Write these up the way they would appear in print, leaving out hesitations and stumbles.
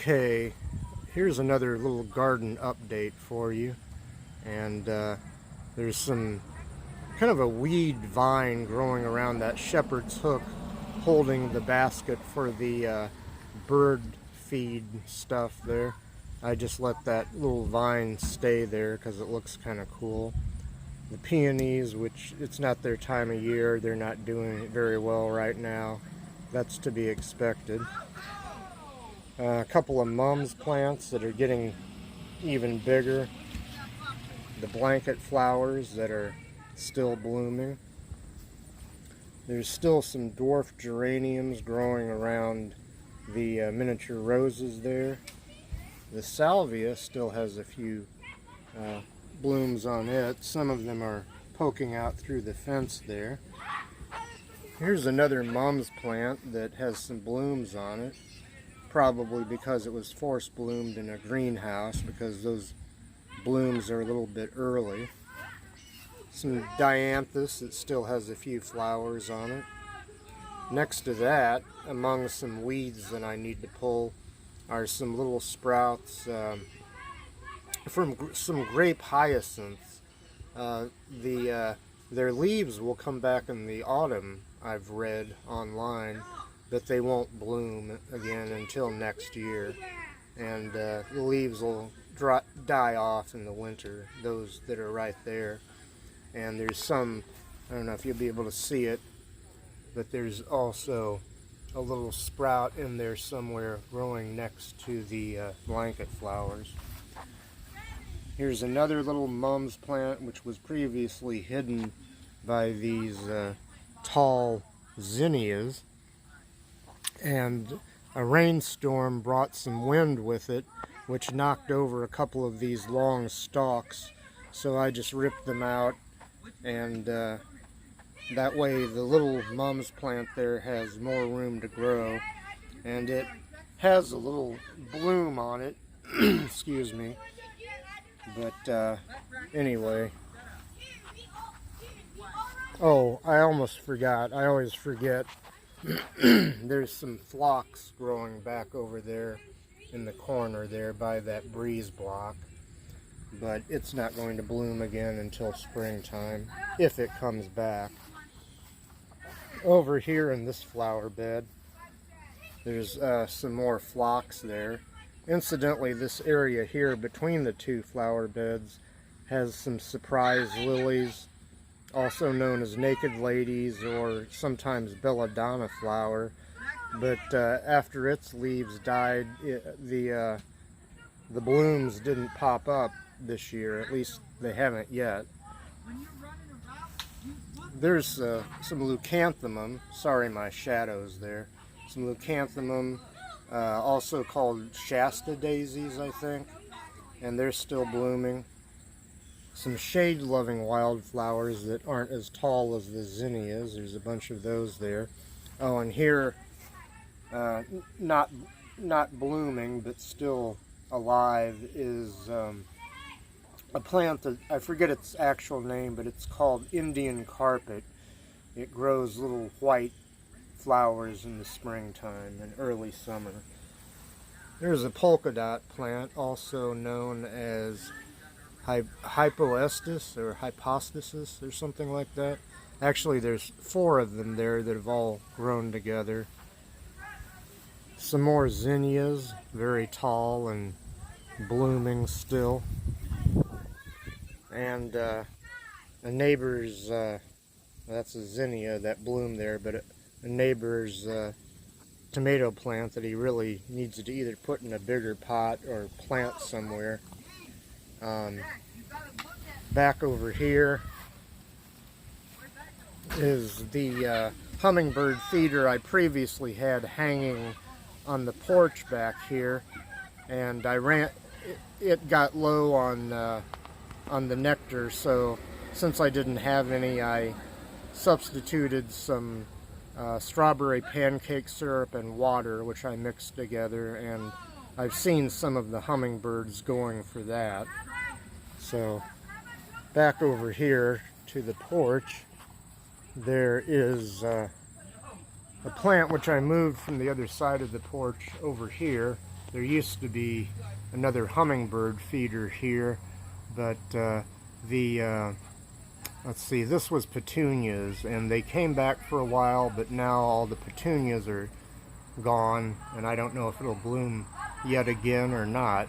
Okay, here's another little garden update for you. And there's some kind of a weed vine growing around that shepherd's hook holding the basket for the bird feed stuff there. I just let that little vine stay there because it looks kind of cool. The peonies, which it's not their time of year, they're not doing very well right now. That's to be expected. A couple of mums plants that are getting even bigger. The blanket flowers that are still blooming. There's still some dwarf geraniums growing around the miniature roses there. The salvia still has a few blooms on it. Some of them are poking out through the fence there. Here's another mums plant that has some blooms on it. Probably because it was force bloomed in a greenhouse, because those blooms are a little bit early. Some dianthus that still has a few flowers on it. Next to that, among some weeds that I need to pull, are some little sprouts from some grape hyacinths. Their leaves will come back in the autumn, I've read online, but they won't bloom again until next year. And the leaves will die off in the winter, those that are right there. And there's some, I don't know if you'll be able to see it, but there's also a little sprout in there somewhere growing next to the blanket flowers. Here's another little mums plant which was previously hidden by these tall zinnias, and a rainstorm brought some wind with it, which knocked over a couple of these long stalks, so I just ripped them out, and that way the little mums plant there has more room to grow, and it has a little bloom on it. Excuse me. But anyway, oh, I almost forgot. I always forget. There's some phlox growing back over there in the corner there by that breeze block, but it's not going to bloom again until springtime, if it comes back. Over here in this flower bed, there's some more phlox there. Incidentally, this area here between the two flower beds has some surprise lilies, also known as naked ladies or sometimes belladonna flower, but after its leaves died, the blooms didn't pop up this year. At least they haven't yet. There's some leucanthemum. Sorry, my shadow's there. Some leucanthemum, also called Shasta daisies, I think, and they're still blooming. Some shade-loving wildflowers that aren't as tall as the zinnias. There's a bunch of those there. Oh, and here, not blooming, but still alive, is a plant that, I forget its actual name, but it's called Indian carpet. It grows little white flowers in the springtime and early summer. There's a polka dot plant, also known as hypoestis or hypostasis or something like that. Actually, there's 4 of them there that have all grown together. Some more zinnias, very tall and blooming still. And a neighbor's, that's a zinnia that bloomed there, but a neighbor's tomato plant that he really needs to either put in a bigger pot or plant somewhere. Back over here is the hummingbird feeder I previously had hanging on the porch back here, and it got low on the nectar, so since I didn't have any, I substituted some strawberry pancake syrup and water, which I mixed together, and I've seen some of the hummingbirds going for that. So back over here to the porch, there is a plant which I moved from the other side of the porch over here. There used to be another hummingbird feeder here, but let's see, this was petunias, and they came back for a while, but now all the petunias are gone, and I don't know if it'll bloom yet again or not,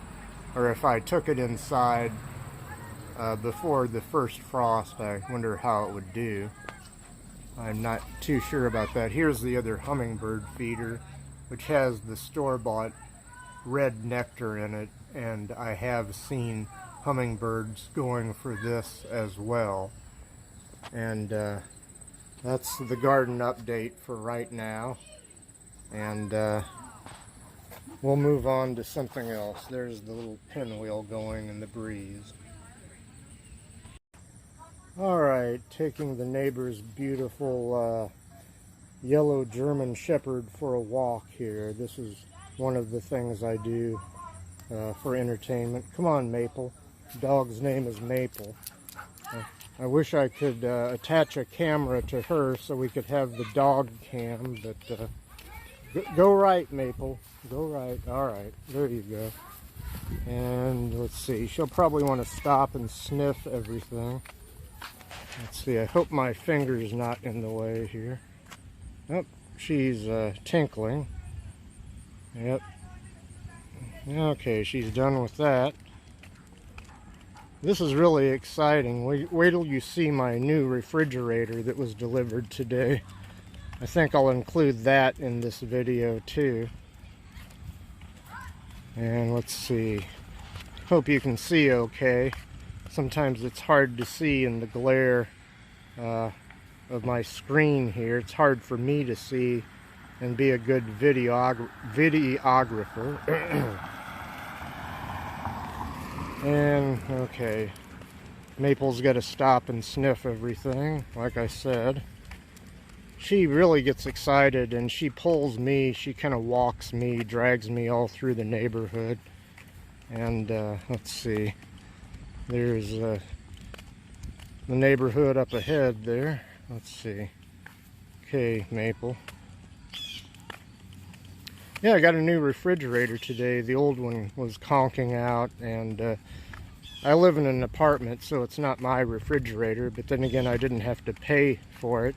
or if I took it inside before the first frost, I wonder how it would do. I'm not too sure about that. Here's the other hummingbird feeder, which has the store-bought red nectar in it, and I have seen hummingbirds going for this as well. And that's the garden update for right now, and we'll move on to something else. There's the little pinwheel going in the breeze. Alright, taking the neighbor's beautiful yellow German Shepherd for a walk here. This is one of the things I do for entertainment. Come on, Maple. The dog's name is Maple. I wish I could attach a camera to her so we could have the dog cam, but go right, Maple. Go right. Alright, there you go. And let's see, she'll probably want to stop and sniff everything. Let's see, I hope my finger's not in the way here. Oh, she's tinkling. Yep. Okay, she's done with that. This is really exciting. Wait till you see my new refrigerator that was delivered today. I think I'll include that in this video too. And let's see. Hope you can see okay. Sometimes it's hard to see in the glare of my screen here. It's hard for me to see and be a good videographer. And okay, Maple's got to stop and sniff everything, like I said. She really gets excited and she pulls me, she kind of walks me, drags me all through the neighborhood. And let's see, there's the neighborhood up ahead there. Let's see. Okay, Maple. Yeah, I got a new refrigerator today. The old one was conking out, and I live in an apartment, so it's not my refrigerator, but then again, I didn't have to pay for it.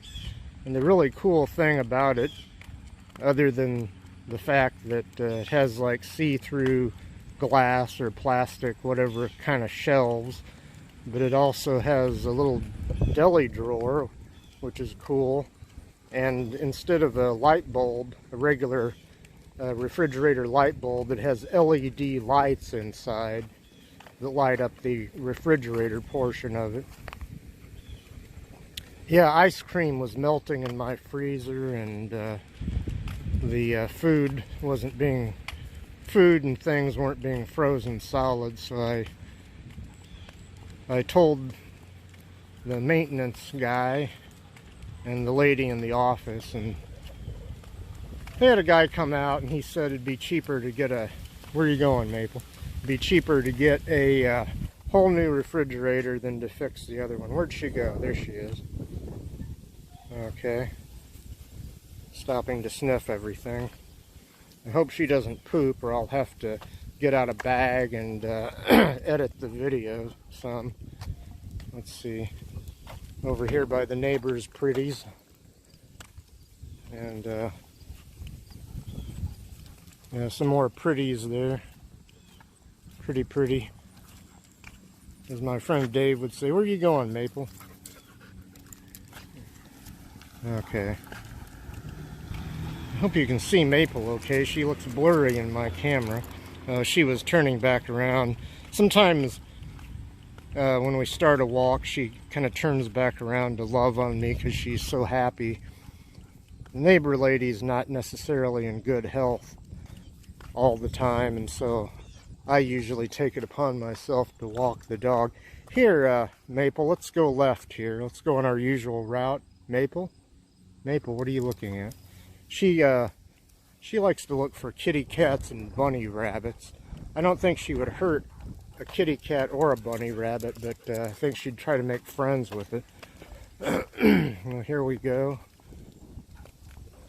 And the really cool thing about it, other than the fact that it has like see-through glass or plastic, whatever kind of shelves, but it also has a little deli drawer, which is cool. And instead of a light bulb, a regular refrigerator light bulb, it has LED lights inside that light up the refrigerator portion of it. Yeah, ice cream was melting in my freezer, and the food and things weren't being frozen solid, so I told the maintenance guy and the lady in the office, and they had a guy come out, and he said it'd be cheaper to get a, where are you going, Maple? It'd be cheaper to get a whole new refrigerator than to fix the other one. Where'd she go? There she is. Okay. Stopping to sniff everything. I hope she doesn't poop, or I'll have to get out a bag and edit the video some. Let's see. Over here by the neighbor's pretties. And yeah, some more pretties there. Pretty. As my friend Dave would say, where are you going, Maple? Okay. I hope you can see Maple okay. She looks blurry in my camera. She was turning back around. Sometimes when we start a walk, she kind of turns back around to love on me because she's so happy. The neighbor lady's not necessarily in good health all the time, and so I usually take it upon myself to walk the dog. Here, Maple, let's go left here. Let's go on our usual route. Maple? Maple, what are you looking at? She likes to look for kitty cats and bunny rabbits. I don't think she would hurt a kitty cat or a bunny rabbit, but I think she'd try to make friends with it. Well, here we go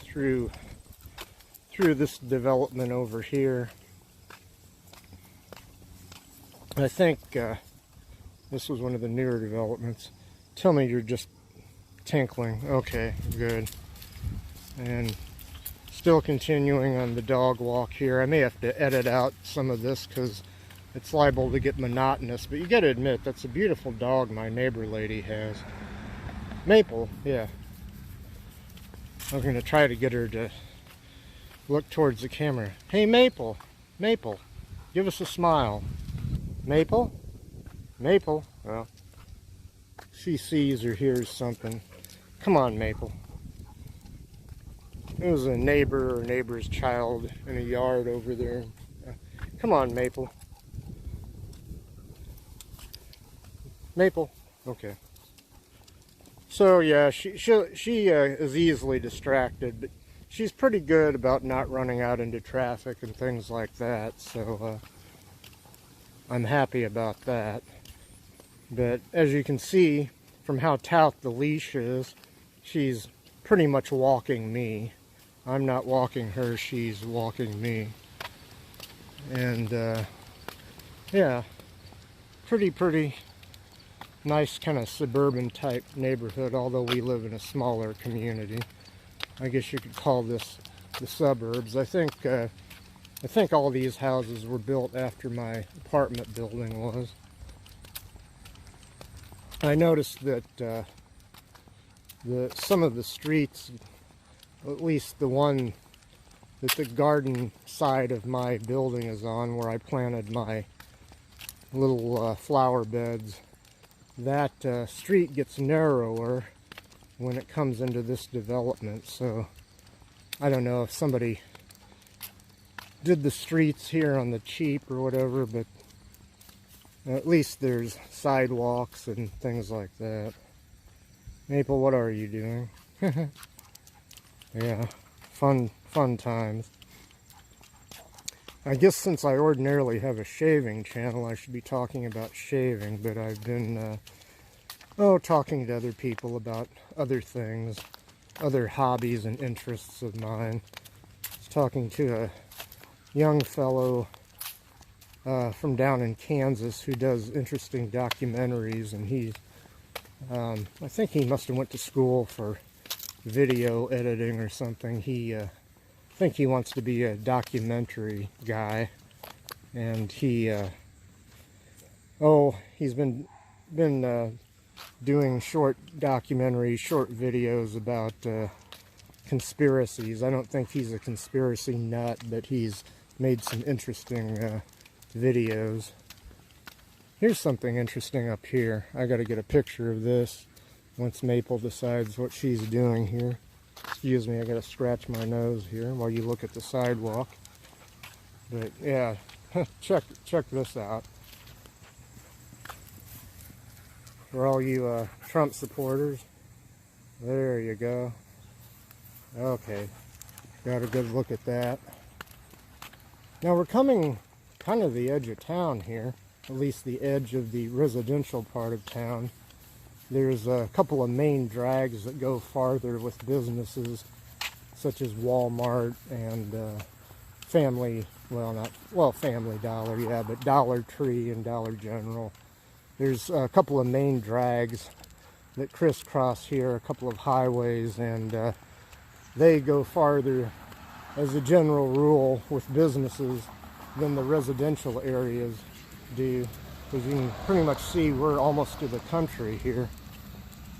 through this development over here. I think this was one of the newer developments. Tell me you're just tinkling. Okay, good. And still continuing on the dog walk here. I may have to edit out some of this because it's liable to get monotonous, but you got to admit that's a beautiful dog my neighbor lady has. Maple, yeah. I'm going to try to get her to look towards the camera. Hey Maple, Maple, give us a smile. Maple? Maple? Well, she sees or hears something. Come on, Maple. It was a neighbor or neighbor's child in a yard over there. Come on, Maple. Maple. Okay. So yeah, she is easily distracted, but she's pretty good about not running out into traffic and things like that. So I'm happy about that. But as you can see from how taut the leash is, she's pretty much walking me. I'm not walking her, she's walking me. And yeah, pretty nice kind of suburban type neighborhood, although we live in a smaller community. I guess you could call this the suburbs. I think all these houses were built after my apartment building was. I noticed that some of the streets, at least the one that the garden side of my building is on, where I planted my little flower beds, that street gets narrower when it comes into this development. So I don't know if somebody did the streets here on the cheap or whatever, but at least there's sidewalks and things like that. Maple, what are you doing? Yeah, fun times. I guess since I ordinarily have a shaving channel, I should be talking about shaving, but I've been talking to other people about other things, other hobbies and interests of mine. I was talking to a young fellow from down in Kansas who does interesting documentaries, and he's I think he must have went to school for video editing or something. I think he wants to be a documentary guy, and he's been doing short documentaries, short videos about conspiracies. I don't think he's a conspiracy nut, but he's made some interesting videos. Here's something interesting up here. I got to get a picture of this once Maple decides what she's doing here. Excuse me, I got to scratch my nose here while you look at the sidewalk. But yeah, check this out. For all you Trump supporters, there you go. Okay, got a good look at that. Now we're coming kind of the edge of town here, at least the edge of the residential part of town. There's a couple of main drags that go farther with businesses such as Walmart and Family Dollar, yeah, but Dollar Tree and Dollar General. There's a couple of main drags that crisscross here, a couple of highways, and they go farther as a general rule with businesses than the residential areas do, because you can pretty much see we're almost to the country here.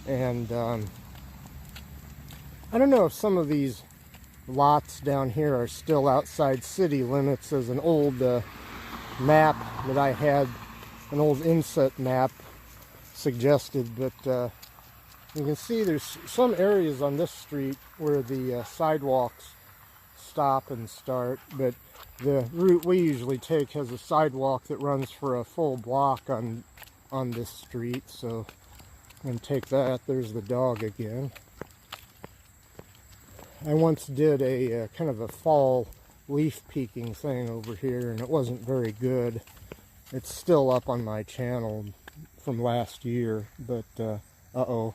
And I don't know if some of these lots down here are still outside city limits, as an old map that I had, an old inset map suggested, but you can see there's some areas on this street where the sidewalks stop and start, but the route we usually take has a sidewalk that runs for a full block on this street. So I'm going to take that. There's the dog again. I once did a kind of a fall leaf peeking thing over here, and it wasn't very good. It's still up on my channel from last year, but uh-oh.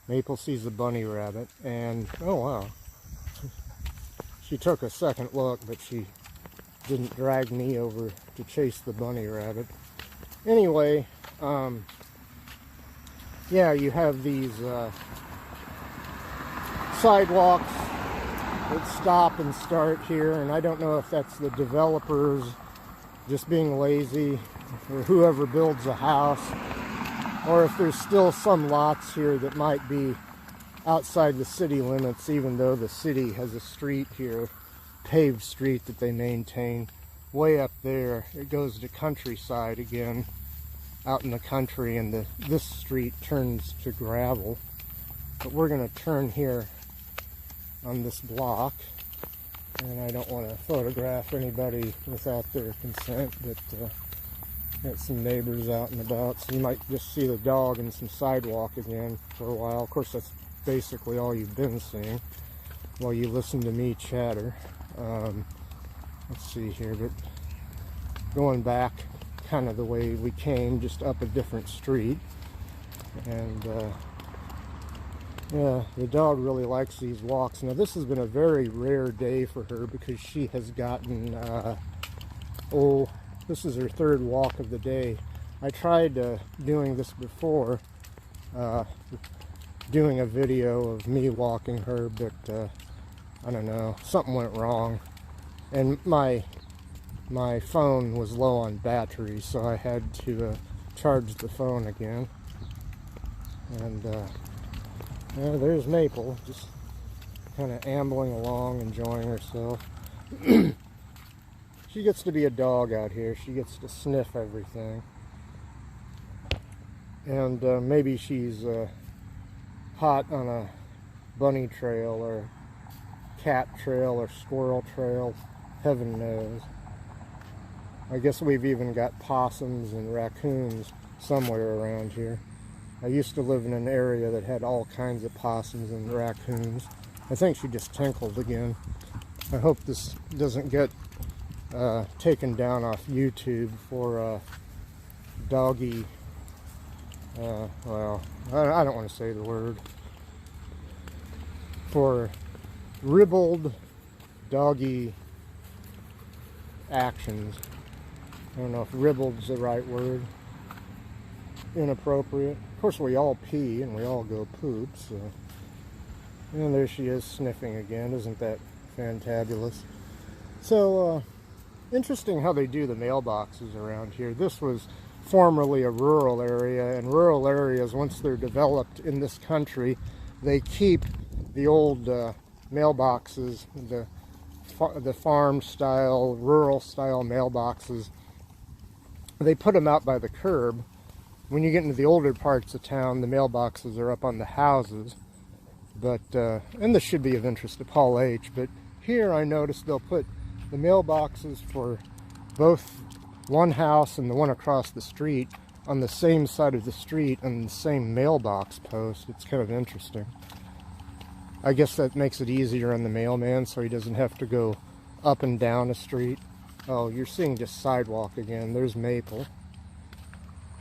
Maple sees a bunny rabbit, and oh wow. She took a second look, but she didn't drag me over off to chase the bunny rabbit. Anyway, yeah, you have these sidewalks that stop and start here, and I don't know if that's the developers just being lazy, or whoever builds a house, or if there's still some lots here that might be outside the city limits, even though the city has a street here, paved street that they maintain. Way up there, it goes to countryside again, out in the country, and this street turns to gravel. But we're going to turn here on this block, and I don't want to photograph anybody without their consent, but got some neighbors out and about, so you might just see the dog and some sidewalk again for a while. Of course, that's basically all you've been seeing while you listen to me chatter. Let's see here, but going back kind of the way we came, just up a different street. And yeah, the dog really likes these walks. Now this has been a very rare day for her because she has gotten, this is her third walk of the day. I tried doing this before, doing a video of me walking her, but I don't know, something went wrong. And my phone was low on battery, so I had to charge the phone again. And yeah, there's Maple, just kind of ambling along, enjoying herself. She gets to be a dog out here. She gets to sniff everything. And maybe she's hot on a bunny trail or cat trail or squirrel trail. Heaven knows. I guess we've even got possums and raccoons somewhere around here. I used to live in an area that had all kinds of possums and raccoons. I think she just tinkled again. I hope this doesn't get taken down off YouTube for doggy, well, I don't want to say the word, for ribald doggy actions. I don't know if ribbled's the right word. Inappropriate. Of course, we all pee and we all go poop, so. And there she is sniffing again. Isn't that fantabulous? So, interesting how they do the mailboxes around here. This was formerly a rural area, and rural areas, once they're developed in this country, they keep the old mailboxes, the farm style, rural style mailboxes. They put them out by the curb. When you get into the older parts of town, the mailboxes are up on the houses. But, and this should be of interest to Paul H., but here I noticed they'll put the mailboxes for both one house and the one across the street on the same side of the street and the same mailbox post. It's kind of interesting. I guess that makes it easier on the mailman so he doesn't have to go up and down a street. Oh, you're seeing just sidewalk again. There's Maple.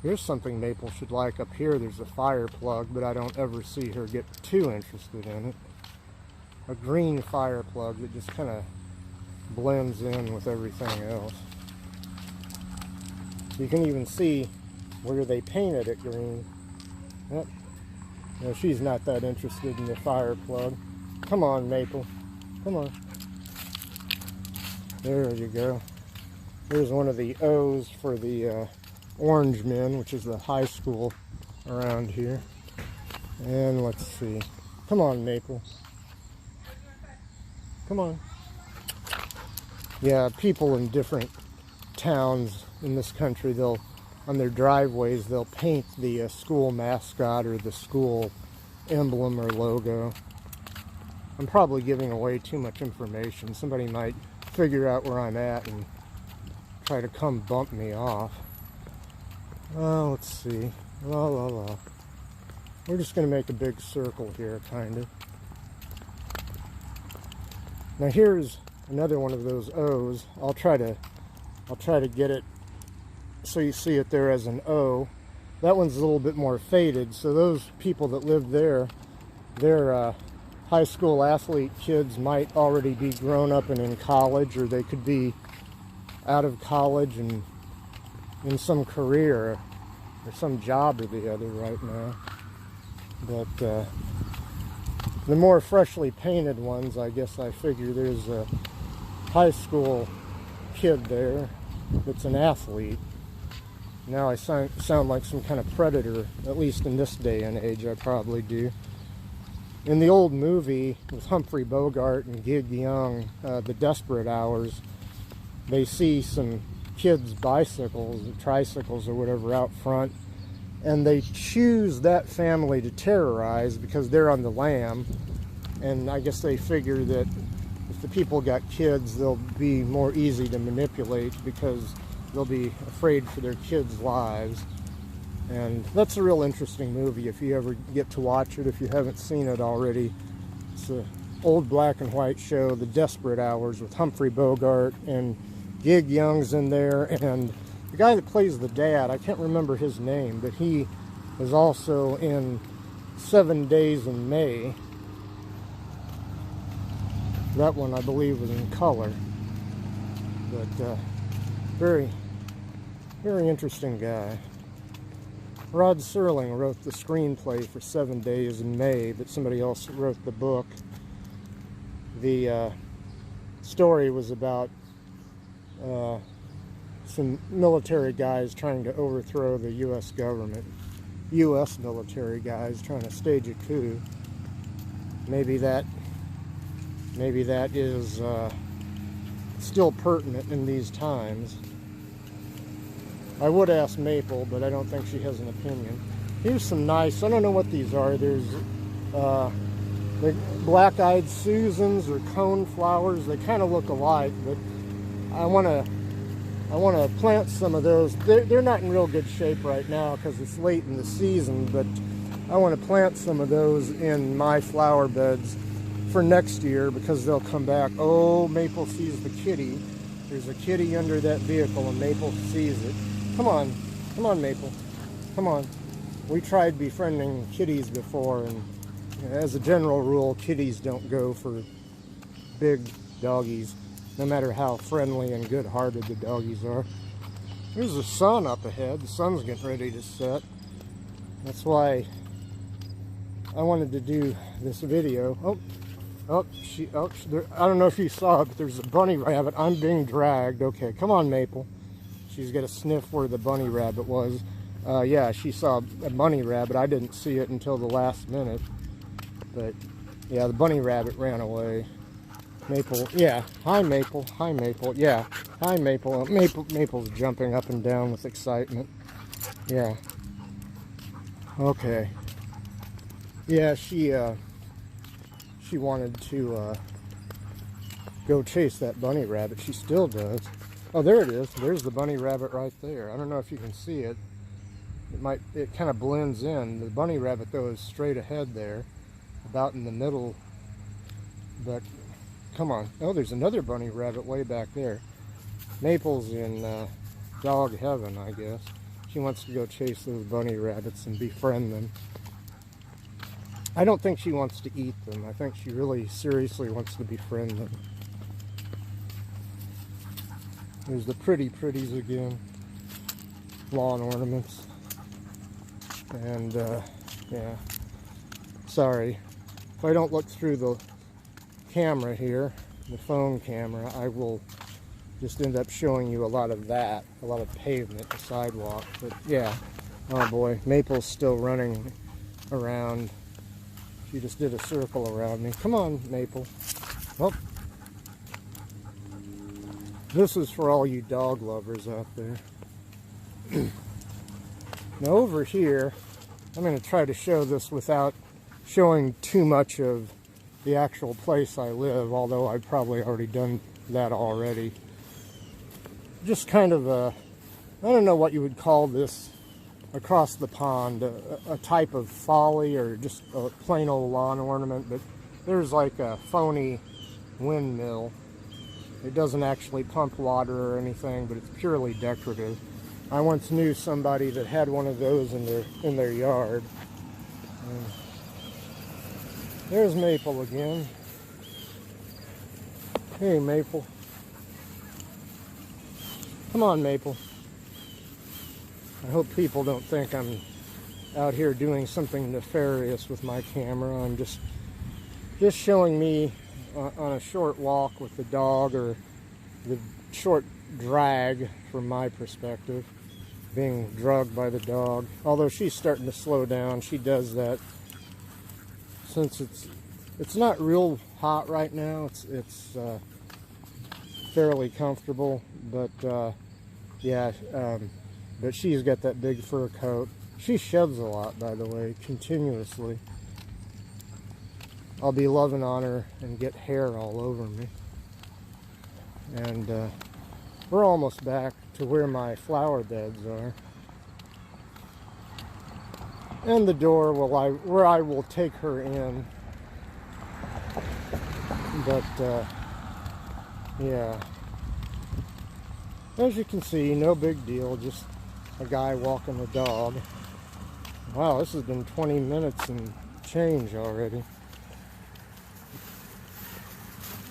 Here's something Maple should like up here. There's a fire plug, but I don't ever see her get too interested in it. A green fire plug that just kind of blends in with everything else. You can even see where they painted it green. Yep. No, she's not that interested in the fire plug. Come on, Maple. Come on. There you go. Here's one of the O's for the Orange Men, which is the high school around here. And let's see. Come on, Maple. Come on. Yeah, people in different towns in this country, they'll, on their driveways, they'll paint the school mascot or the school emblem or logo. I'm probably giving away too much information. Somebody might figure out where I'm at and try to come bump me off. Well, let's see. La la la. We're just going to make a big circle here, kind of. Now here's another one of those O's. I'll try to get it so you see it there as an O. That one's a little bit more faded, so those people that live there, their high school athlete kids might already be grown up and in college, or they could be out of college and in some career or some job or the other right now. But the more freshly painted ones, I guess I figure there's a high school kid there that's an athlete. Now I sound like some kind of predator, at least in this day and age I probably do. In the old movie with Humphrey Bogart and Gig Young, The Desperate Hours, they see some kids' bicycles or tricycles or whatever out front, and they choose that family to terrorize because they're on the lam. And I guess they figure that if the people got kids, they'll be more easy to manipulate because they'll be afraid for their kids' lives. And that's a real interesting movie if you ever get to watch it, if you haven't seen it already. It's an old black and white show, The Desperate Hours, with Humphrey Bogart, and Gig Young's in there, and the guy that plays the dad, I can't remember his name, but he is also in 7 Days in May. That one, I believe, was in color. But very, very interesting guy. Rod Serling wrote the screenplay for 7 Days in May, but somebody else wrote the book. The story was about some military guys trying to overthrow the U.S. government. U.S. military guys trying to stage a coup. Maybe that is still pertinent in these times. I would ask Maple, but I don't think she has an opinion. Here's some nice, I don't know what these are. There's the black-eyed Susans or cone flowers. They kind of look alike, but I want to plant some of those. They're not in real good shape right now because it's late in the season, but I want to plant some of those in my flower beds for next year because they'll come back. Oh, Maple sees the kitty. There's a kitty under that vehicle and Maple sees it. Come on, Maple, come on. We tried befriending kitties before, and as a general rule, kitties don't go for big doggies, no matter how friendly and good-hearted the doggies are. There's the sun up ahead. The sun's getting ready to set. That's why I wanted to do this video. I don't know if you saw it, but there's a bunny rabbit. I'm being dragged. Okay, come on, Maple. She's got to sniff where the bunny rabbit was. Yeah, she saw a bunny rabbit. I didn't see it until the last minute. But, yeah, the bunny rabbit ran away. Maple, yeah. Hi, Maple. Hi, Maple. Yeah. Hi, Maple. Maple's jumping up and down with excitement. Yeah. Okay. Yeah, she wanted to go chase that bunny rabbit. She still does. Oh, there it is. There's the bunny rabbit right there. I don't know if you can see it. It kind of blends in. The bunny rabbit, though, is straight ahead there, about in the middle. But, come on. Oh, there's another bunny rabbit way back there. Maple's in dog heaven, I guess. She wants to go chase those bunny rabbits and befriend them. I don't think she wants to eat them. I think she really seriously wants to befriend them. There's the pretties again. Lawn ornaments. And, yeah. Sorry. If I don't look through the camera here, the phone camera, I will just end up showing you a lot of that. A lot of pavement, the sidewalk. But, yeah. Oh, boy. Maple's still running around. She just did a circle around me. Come on, Maple. Oh. This is for all you dog lovers out there. Now over here, I'm going to try to show this without showing too much of the actual place I live, although I've probably already done that already. Just kind of a, I don't know what you would call this across the pond, a type of folly or just a plain old lawn ornament, but there's like a phony windmill. It doesn't actually pump water or anything, but it's purely decorative. I once knew somebody that had one of those in their yard. And there's Maple again. Hey, Maple. Come on, Maple. I hope people don't think I'm out here doing something nefarious with my camera. I'm just showing me on a short walk with the dog, or the short drag from my perspective, being drugged by the dog. Although she's starting to slow down. She does that since it's not real hot right now. It's fairly comfortable, but but she's got that big fur coat. She sheds a lot, by the way, continuously. I'll be loving on her and get hair all over me. And we're almost back to where my flower beds are. And the door where I will take her in. But yeah. As you can see, no big deal, just a guy walking a dog. Wow, this has been 20 minutes and change already.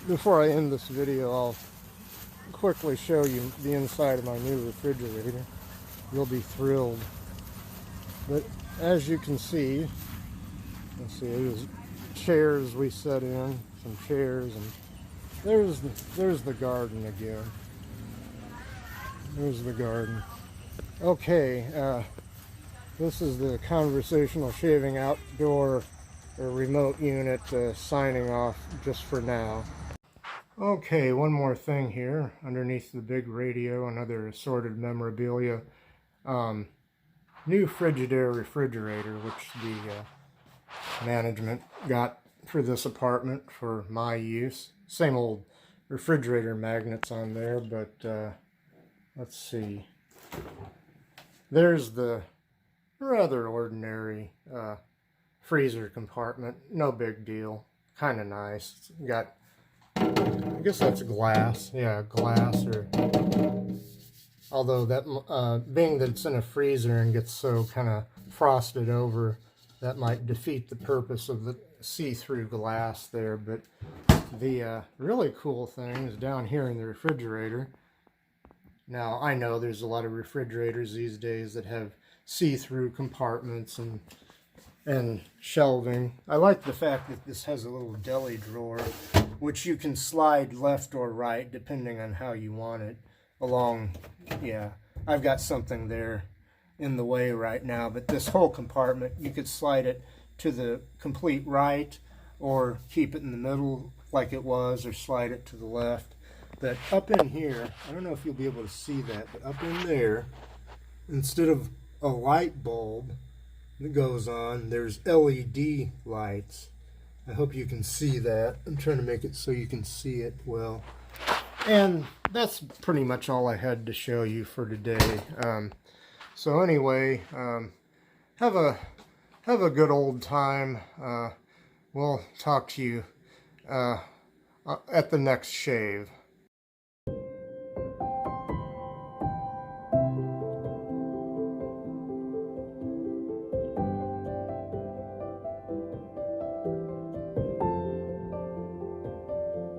Before I end this video, I'll quickly show you the inside of my new refrigerator. You'll be thrilled. But as you can see, let's see, there's chairs we set in, some chairs, and there's the garden again. There's the garden. Okay, this is the conversational shaving outdoor or remote unit signing off just for now. Okay, one more thing here underneath the big radio and other assorted memorabilia. New Frigidaire refrigerator, which the management got for this apartment for my use. Same old refrigerator magnets on there, but let's see. There's the rather ordinary freezer compartment. No big deal. Kind of nice. It's got, I guess that's glass. Yeah, glass. Or although that being that it's in a freezer and gets so kind of frosted over, that might defeat the purpose of the see-through glass there. But the really cool thing is down here in the refrigerator. Now, I know there's a lot of refrigerators these days that have see-through compartments and shelving. I like the fact that this has a little deli drawer, which you can slide left or right depending on how you want it along. Yeah, I've got something there in the way right now, but this whole compartment, you could slide it to the complete right or keep it in the middle like it was, or slide it to the left. But up in here, I don't know if you'll be able to see that, but up in there, instead of a light bulb that goes on, there's LED lights. I hope you can see that. I'm trying to make it so you can see it well. And that's pretty much all I had to show you for today. So anyway, have a good old time. We'll talk to you at the next shave.